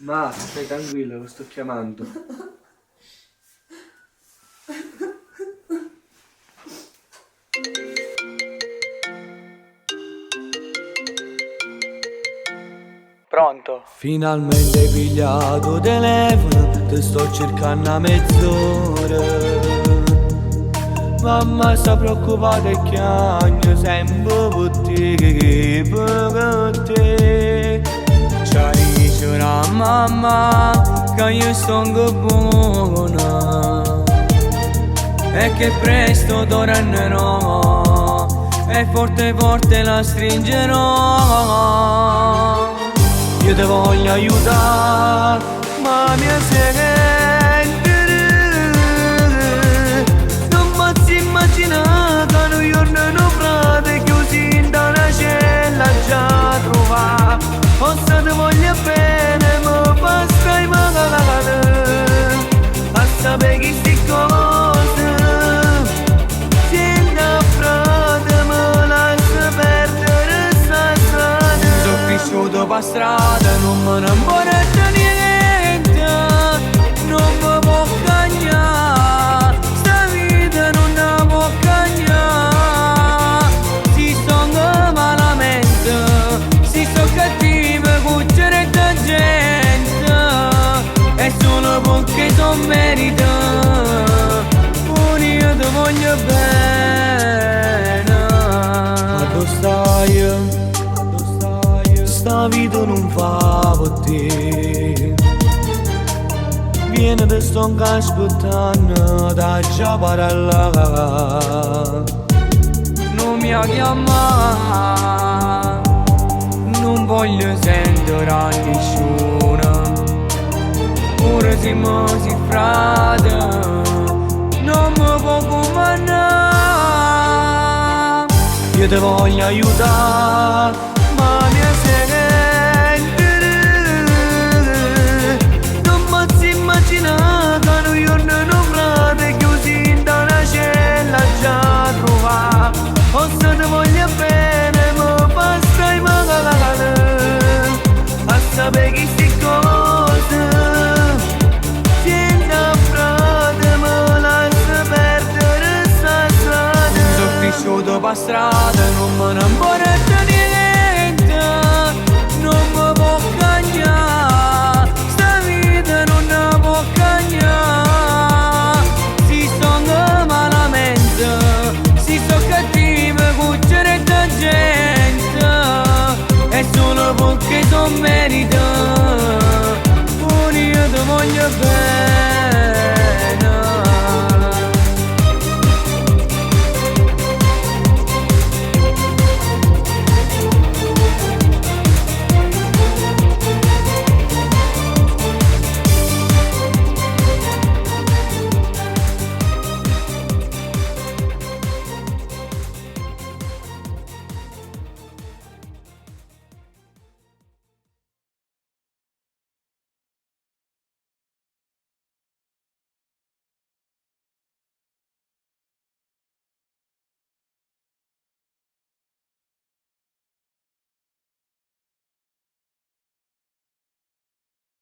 Ma stai tranquillo, lo sto chiamando. Pronto? Finalmente hai pigliato telefono, ti sto cercando a mezz'ora. Mamma sta preoccupata e chiagna sempre per te. Ci dice la mamma che io sto buona e che presto tornerò e forte forte la stringerò. Io ti voglio aiutare, ma mi senti. Non posso immaginare che un giorno non frate chiusi in una cella già trovare. Forse ti voglio bene, ma pastai male a sapere che sti cose. Tieni a frate, me lascia perdere sta strada. Sono cresciuto per strada, non me ne importa niente, non mi può cagnare, sta vita non ne può cagnare. Si sono malamente, si sono cattive, cucciare da gente, e solo perché son merita, pure io ti voglio bene. Ma dove stai? Sta vita non fa per te. Vieni te sto aspettando da già parlare. Non mi chiamare, non voglio sentire a nessuno. Ora siamo si frate, non mi può comandare. Io ti voglio aiutare, ma mi senti. Non posso immaginare che un giorno non frate chiusi in una cella già trovare. Forse ti voglio bene, ma pastai male a sapere che sti cose. Tieni a frate, me lascia perdere sta strada. Sono cresciuto per strada, non me ne importa niente, non mi può cagnare, sta vita non ne può cagnare. Si sono malamente, si sono cattive, cucciare da gente, e solo perché son merita, pure io ti voglio bene.